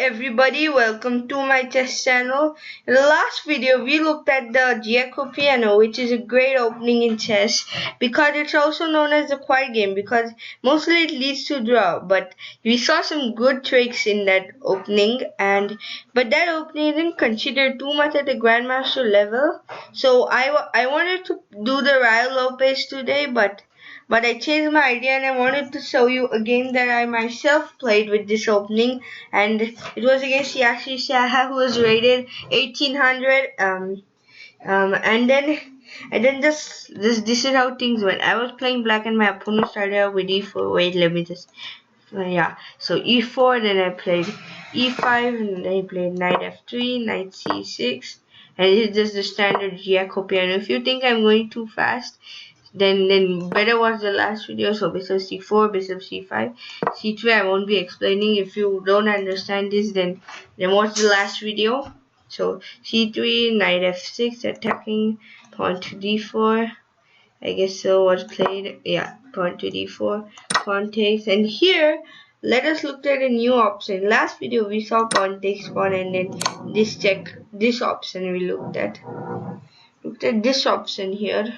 everybody, welcome to my chess channel. In the last video we looked at the giauco piano, which is a great opening in chess because it's also known as the quiet game because mostly it leads to draw, but we saw some good tricks in that opening, but that opening isn't considered too much at the grandmaster level. So I wanted to do the Rayo Lopez today, but I changed my idea and I wanted to show you a game that I myself played with this opening, and it was against Yasir, who was rated 1800. And then this is how things went. I was playing black and my opponent started out with e4. Wait, let me just so e4, then I played e5, and then I played knight f3, knight c6, and it's just the standard giauco piano. If you think I'm going too fast, then better watch the last video. So bishop c4, bishop c5, c3 I won't be explaining. If you don't understand this, then watch the last video. So c3, knight f6, attacking, pawn to d4. I guess so was played. Yeah, pawn to d4, pawn takes, and here let us look at a new option. Last video we saw pawn takes pawn, and then this option we looked at this option here.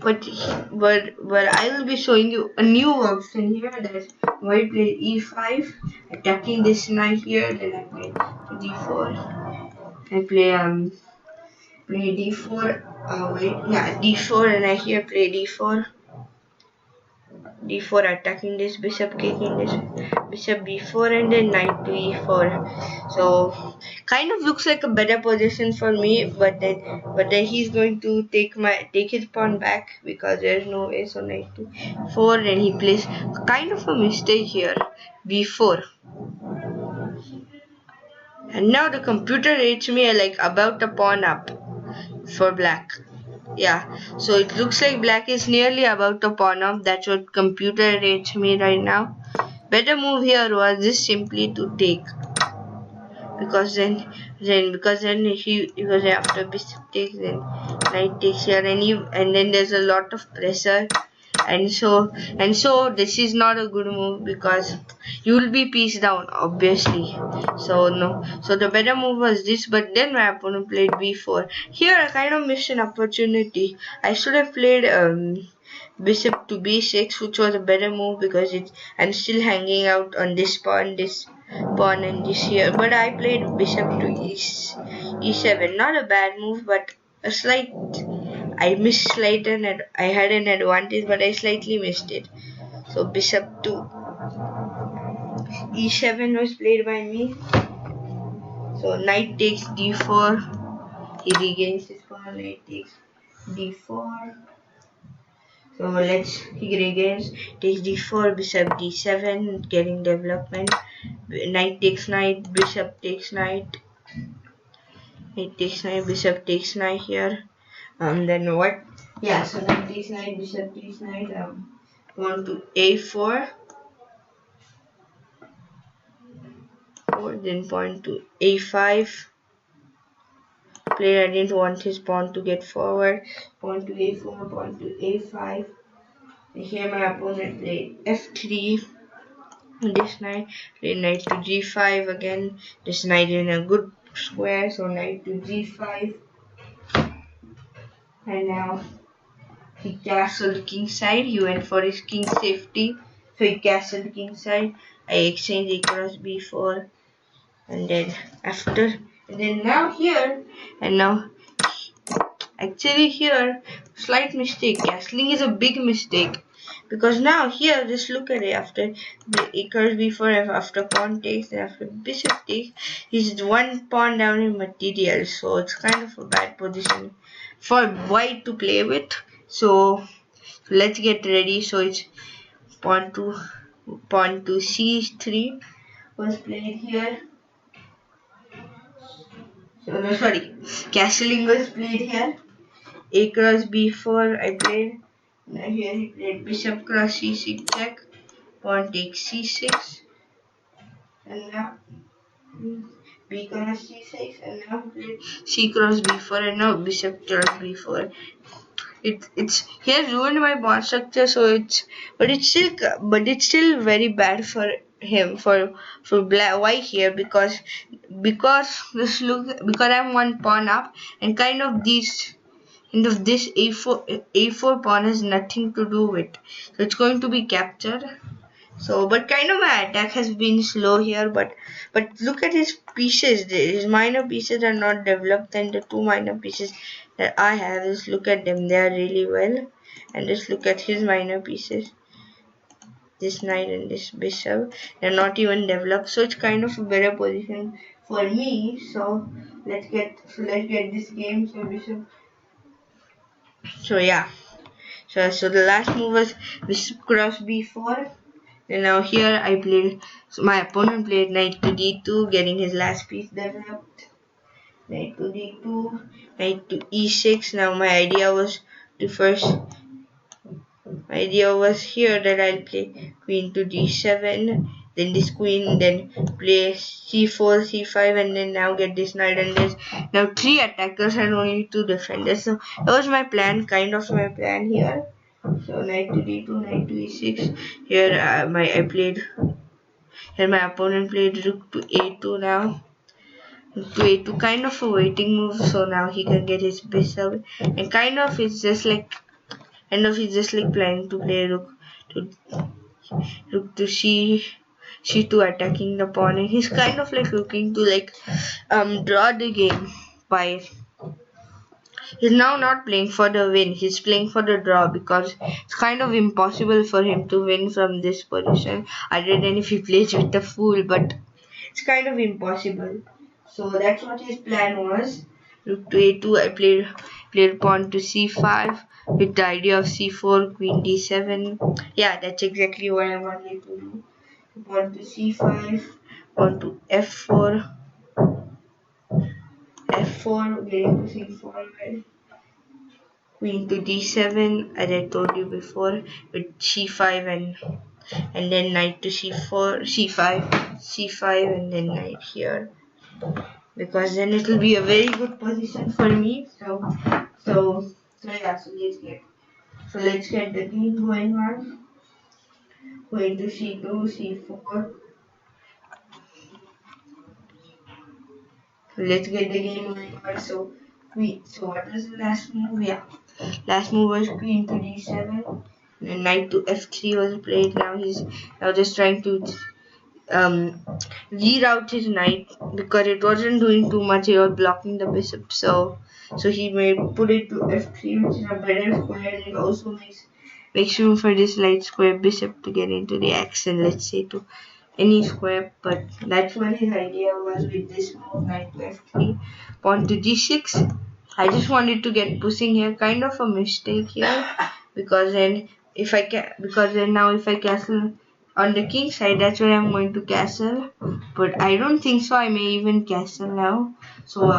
But I will be showing you a new option here. That white played e5, attacking this knight here. Then I play d4. I play d4. D4, and I here play d4. D4, attacking this bishop, kicking this bishop b4, and then knight to e4. So kind of looks like a better position for me, but then he's going to take his pawn back because there's no way. So knight to 4, and he plays kind of a mistake here, b4. And now the computer rates me like about a pawn up for black. Yeah, so it looks like black is nearly about to pawn up. That's what computer rates me right now. Better move here was just simply to take, because then after bishop takes, then knight takes here, and then there's a lot of pressure, and so this is not a good move because you will be pieced down, obviously. So the better move was this, but then my opponent played b4. Here I kind of missed an opportunity. I should have played bishop to b6, which was a better move because I'm still hanging out on this pawn and this here. But I played bishop to e7. Not a bad move, but a slight. I missed slightly, and I had an advantage, but I slightly missed it. So bishop to e7 was played by me. So knight takes d4. He regains his pawn. Knight takes d4. So he regains, takes d4, bishop d7, getting development. Knight takes knight, bishop takes knight. Knight takes knight, bishop takes knight here. Then what? Yeah, so knight takes knight, bishop takes knight. Pawn to a4. Then pawn to a5. Player didn't want his pawn to get forward. Pawn to a4, pawn to a5. And here my opponent played f3. This knight played knight to g5 again. This knight in a good square, so knight to g5. And now he castled kingside. He went for his king safety, so he castled kingside. I exchanged a cross b4, and then now actually here slight mistake. Castling is a big mistake, because now here just look at it. After the a cross b4, after pawn takes, and after bishop takes, he's one pawn down in material, so it's kind of a bad position for white to play with. So let's get ready. So it's pawn to c3 was played here. Castling was played here. A cross b4 I played. Now here he played bishop cross c6 check. Pawn takes c6. And now b cross c6, and now he played c cross b4, and now bishop cross b4. He has ruined my pawn structure, so it's still very bad for him for black white here because this look because I'm one pawn up and kind of this a4 pawn has nothing to do with, so it's going to be captured. So but kind of my attack has been slow here, but look at his pieces. His minor pieces are not developed, and the two minor pieces that I have, is look at them, they are really well. And just look at his minor pieces, this knight and this bishop, they're not even developed, so it's kind of a better position for me. So let's get this game. So bishop, so yeah, so the last move was bishop cross b4, and now here I played, so my opponent played knight to d2, getting his last piece developed. Knight to d2, knight to e6. Now my idea was to first idea was here that I'll play queen to d7, then this queen, then play c4, c5, and then now get this knight, and there's now three attackers and only two defenders. So that was my plan, kind of my plan here. So knight to d2, knight to e6. Here my opponent played rook to a2 now. To a2, kind of a waiting move, so now he can get his bishop, and kind of it's just like he's just like planning to play to c2, attacking the pawn, and he's kind of like looking to like draw the game by, he's now not playing for the win, he's playing for the draw, because it's kind of impossible for him to win from this position other than if he plays with the fool, but it's kind of impossible. So that's what his plan was. Rook to a2, I played pawn to c5 with the idea of c4, queen d7. Yeah, that's exactly what I wanted to do. Pawn to c5, pawn to f4, getting to c4, queen to d7, as I told you before, with c5 and then knight to c4, c5, and then knight here, because then it will be a very good position for me. So yeah, let's get the game going on. Going to c2, c4. Let's get the game going on. So what was the last move? Yeah, last move was queen to d7. And knight to f3 was played. Now he's now just trying to reroute his knight, because it wasn't doing too much, he was blocking the bishop, so he may put it to f3, which is a better square, and it also makes room for this light square bishop to get into the action, let's say to any square. But that's what his idea was with this move, knight to f3, pawn to g6. I just wanted to get pushing here, kind of a mistake here, because then if I castle on the king side, that's where I'm going to castle, but I don't think so I may even castle now. So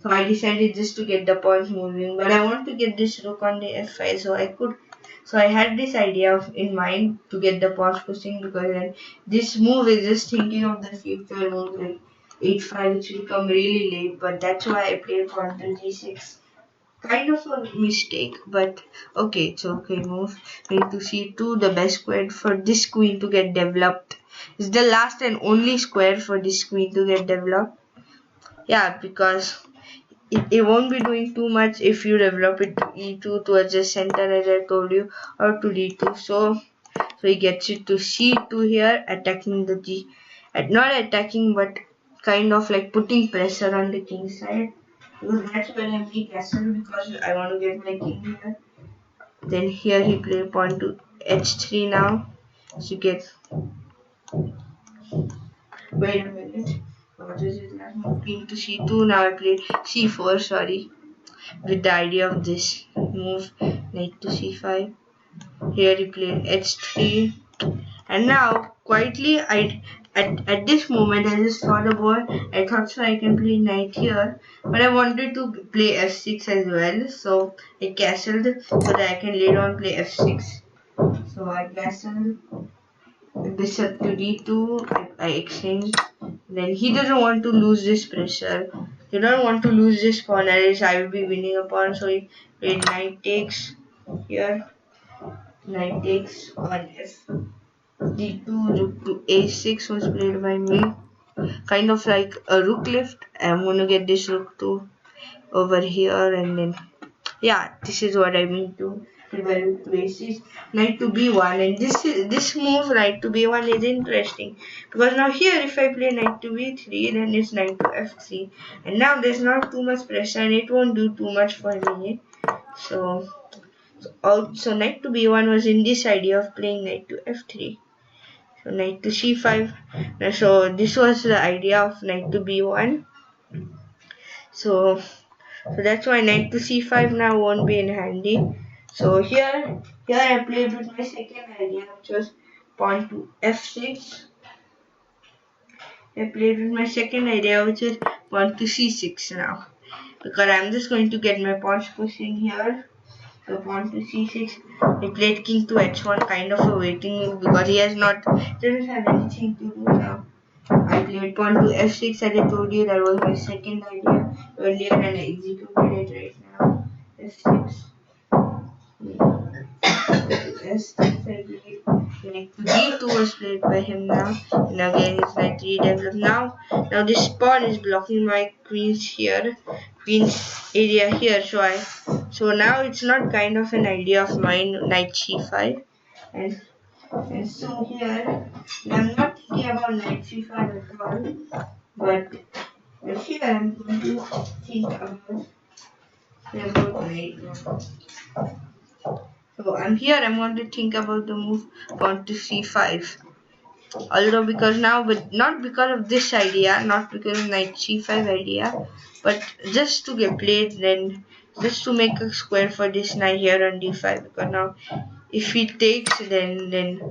I decided just to get the pawns moving, but I want to get this rook on the f5, so I had this idea in mind to get the pawns pushing, because then this move is just thinking of the future move like h5, which will come really late, but that's why I played pawn to g6. Kind of a mistake, but okay, it's okay move. Queen to c2, the best square for this queen to get developed. It's the last and only square for this queen to get developed. Yeah, because it won't be doing too much if you develop it to e2 towards the center, as I told you, or to d2. So he gets it to c2 here, attacking the not attacking, but kind of like putting pressure on the king side. Because that's where I make castle, because I want to get my king here. Then here he play pawn to h3 now. So you get, wait a minute. What is it? King to c2. Now I play c4. Sorry, with the idea of this move, knight to c5. Here he played h3, and now quietly at this moment I just saw the board. I thought so I can play knight here, but I wanted to play f6 as well, so I castled so that I can later on play f6. So I castled bishop to d2. I exchanged. Then he doesn't want to lose this pressure. He don't want to lose this pawn, as I will be winning a pawn. So he played knight takes here. Knight takes on f. d2, rook to a6 was played by me. Kind of like a rook lift. I'm gonna get this rook to over here, and then yeah, this is what I mean to by rook to a6, knight to b1, and this move knight to b1 is interesting because now here if I play knight to b3, then it's knight to f3, and now there's not too much pressure and it won't do too much for me. So also knight to b1 was in this idea of playing knight to f3. So knight to c5. So this was the idea of knight to b1. So that's why knight to c5 now won't be in handy. So here I played with my second idea, which was pawn to f6. I played with my second idea, which is pawn to c6 now, because I'm just going to get my pawns pushing here. So pawn to c6. I played king to h1, kind of a waiting move because he doesn't have anything to do now. I played pawn to f6, as I told you. That was my second idea earlier, and I executed it right now. f6. Knight to d2 was played by him now, and again it's knight redeveloped. Now this pawn is blocking my queen's area here. So now it's not kind of an idea of mine, knight c5, and so here I'm not thinking about knight c5 at all, but here I'm going to think about knight. So I'm going to think about the move pawn to c5. Although because now, but not because of this idea, not because of knight c5 idea, but just to get played, then just to make a square for this knight here on d5. Because now, if he takes, then it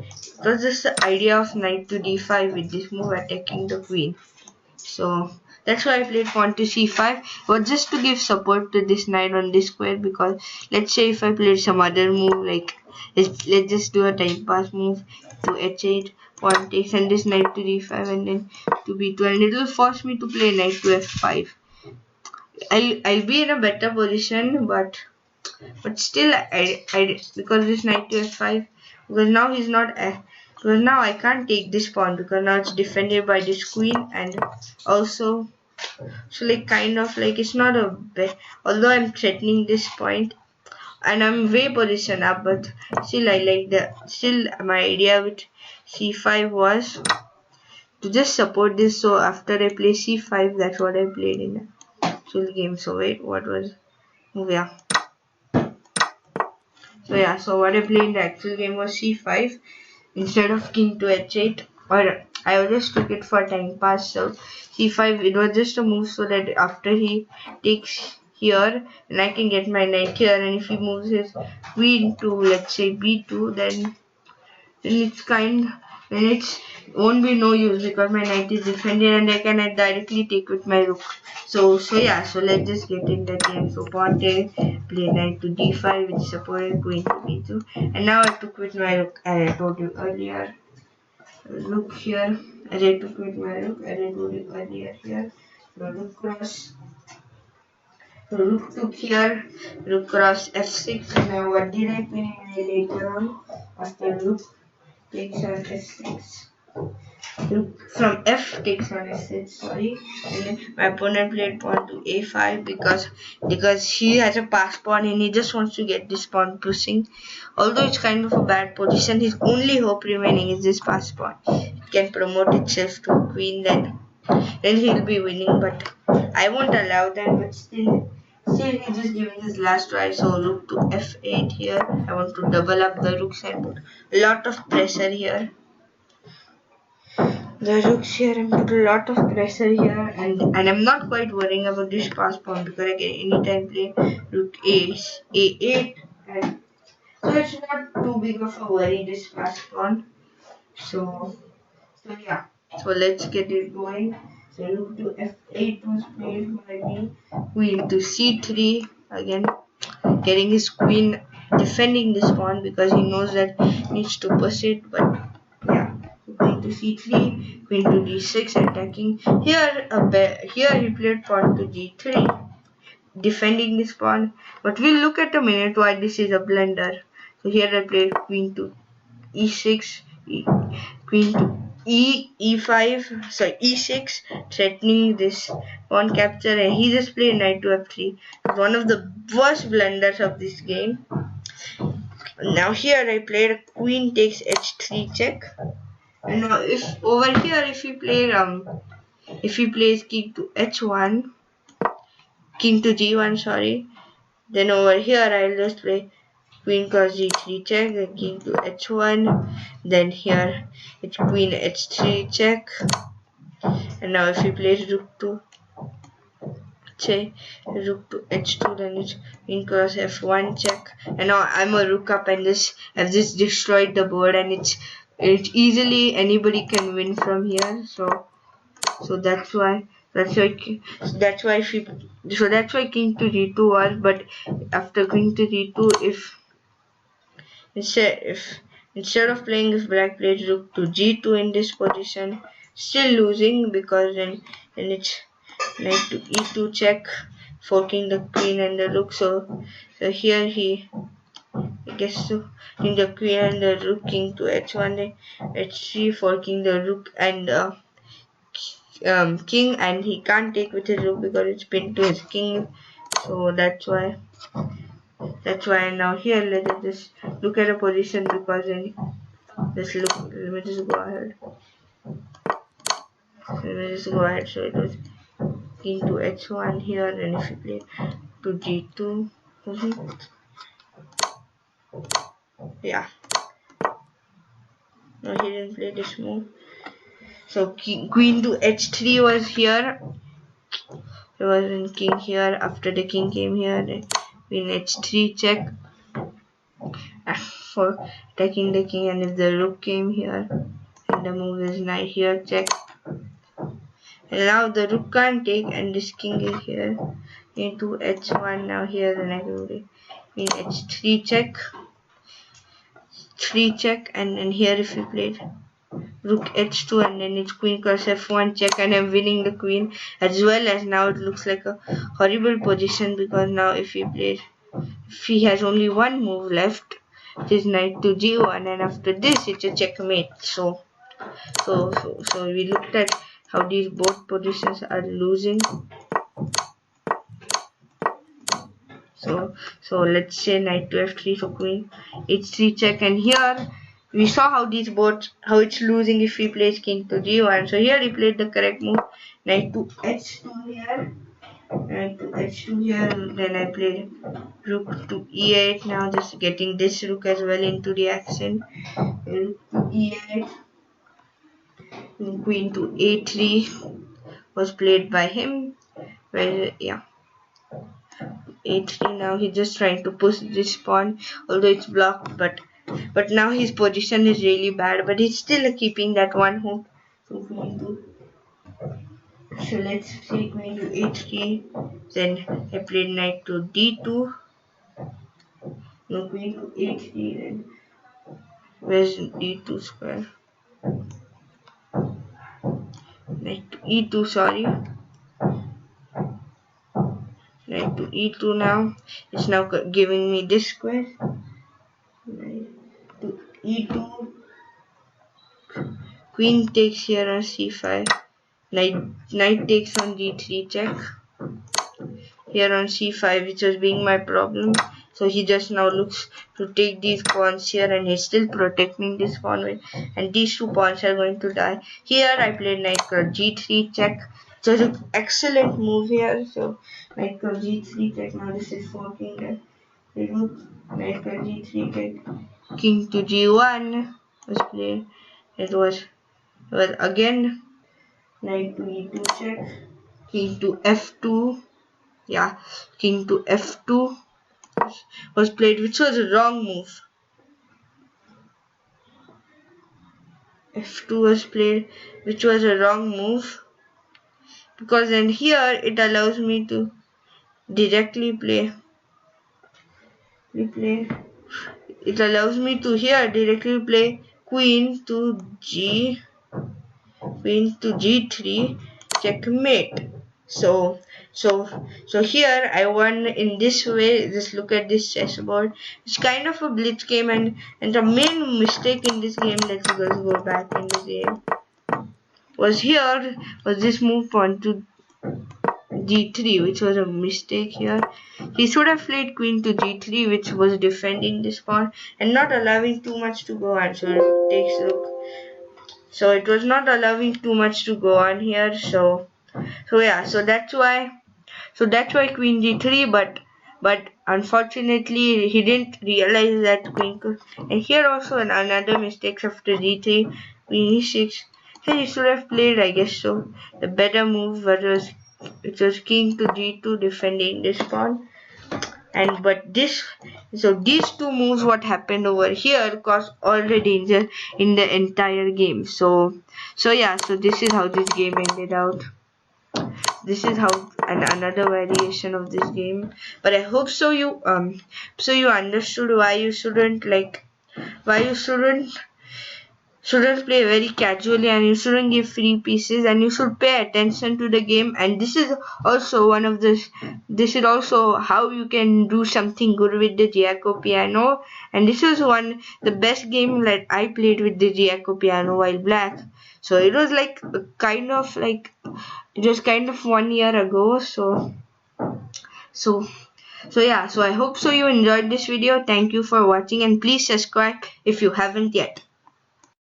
was just the idea of knight to d5 with this move attacking the queen. So that's why I played pawn to c5, but just to give support to this knight on this square, because let's say if I played some other move, like let's just do a time pass move to h8, pawn takes, and this knight to d5, and then to b2, and it will force me to play knight to f5. I'll be in a better position, but still I because this knight to f5, because now he's not because now I can't take this pawn because now it's defended by this queen, and also so like kind of like it's not a bet, although I'm threatening this point and I'm way position up, but still I like still my idea with c5 was to just support this. So after I play c5, that's what I played in the actual game. So wait, what was yeah. So what I played in the actual game was c5 instead of king to h8, or I just took it for time pass. So c5, it was just a move so that after he takes here, and I can get my knight here, and if he moves his queen to, let's say, b2, then it won't be no use because my knight is defended and I can directly take with my rook. So yeah, so let's just get in the game. So pawn take, play knight to d5 which supported queen to b2, and now I took with my rook as I told you earlier. Look here, as I took with my rook as I told you earlier here. So rook cross. So rook took here, rook cross f6, and now what did I play later on after rook takes on f6. Rook from f takes on f6, sorry, and then my opponent played pawn to a5 because he has a pass pawn and he just wants to get this pawn pushing. Although it's kind of a bad position, his only hope remaining is this pass pawn. It can promote itself to queen, then he'll be winning, but I won't allow that. But still he's just giving his last try. So rook to f8 here. I want to double up the rooks and put a lot of pressure here. The rooks here and put a lot of pressure here, and I'm not quite worrying about this pass pawn because I can anytime play rook a8, and so it's not too big of a worry, this pass pawn. So yeah, so let's get it going. So rook to f8 was played by me, queen to c3, again getting his queen, defending this pawn because he knows that he needs to push it. But yeah, queen to c3, queen to d6, attacking here he played pawn to g3, defending this pawn. But we'll look at a minute why this is a blunder. So here I played queen to e6, e, queen to e5, sorry, e6, threatening this pawn capture, and he just played knight to f3. One of the worst blunders of this game. Now here I played queen takes h3 check, and now if over here if he plays king to h1, king to g1, sorry, then over here I'll just play queen cross g3 check, then king to h1, then here it's queen h3 check, and now if he plays rook to h2, then it's queen cross f1 check, and now I'm a rook up, and I've just destroyed the board, and it's easily anybody can win from here. So that's why king to d2 was, but after king to d2, if instead of playing, if black plays rook to g2 in this position, still losing, because then it's knight to e2 check, forking the queen and the rook. So here he gets to king the queen and the rook, king to h1, then h3, forking the rook and king, and he can't take with his rook because it's pinned to his king. So that's why now here let us just look at a position, because then let me just go ahead. So it was king to h1 here, and if you play to g2, yeah, no, he didn't play this move. So queen to h3 was here. There was a king here. After the king came here, then queen h3 check for attacking the king, and if the rook came here, and the move is knight here check, and now the rook can't take, and this king is here into h1. Now here the next move queen h3 check, and then here if you played rook h2, and then it's queen cross f1 check, and I'm winning the queen, as well as now it looks like a horrible position, because now if he has only one move left, which is knight to g1, and after this it's a checkmate. So we looked at how these both positions are losing. So let's say knight to f3, so queen h3 check, and here we saw how it's losing if he plays king to g1. So here he played the correct move, knight to h2 here, and then I played rook to e8. Now just getting this rook as well into the action. Rook to e8, queen to a3 was played by him. Well, yeah, a3. Now he's just trying to push this pawn, although it's blocked, but now his position is really bad, but he's still keeping that one hook. So let's say queen to h3, then I played knight to d2, no, queen to h3, then where's d2 square, knight to e2, sorry, knight to e2. Now it's now giving me this square, knight to e2, queen takes here on c5, knight takes on d3 check, here on c5, which was being my problem. So he just now looks to take these pawns here, and he's still protecting this pawn, and these two pawns are going to die. Here I played knight cross g3 check. So it's an excellent move here. So knight cross g3 check. Now this is forking the rook. Knight cross g3 check. King to g1 was played. It was again knight to e2 check. King to f2. Yeah, king to f2 was played, which was a wrong move. f2 was played, which was a wrong move, because then here it allows me to directly play. It allows me to here directly play queen to g3 checkmate. So so here I won in this way. Just look at this chessboard. It's kind of a blitz game, and the main mistake in this game, let's go back in the game, was this move on to g3, which was a mistake here. He should have played queen to g3, which was defending this pawn and not allowing too much to go on. So it takes look. So it was not allowing too much to go on here. So yeah, so that's why queen g3, but unfortunately he didn't realize that queen could. And here also another mistake after g3, queen e6. Here he should have played, I guess so, the better move, it was king to g2 defending this pawn. And but this, so these two moves, what happened over here, caused all the danger in the entire game. So yeah, so this is how this game ended out. This is how another variation of this game. But I hope so you understood why you shouldn't play very casually, and you shouldn't give free pieces, and you should pay attention to the game. And this is also how you can do something good with the giauco piano. And this was the best game that I played with the giauco piano while black. So it was just kind of 1 year ago. So yeah, so I hope so you enjoyed this video. Thank you for watching, and please subscribe if you haven't yet.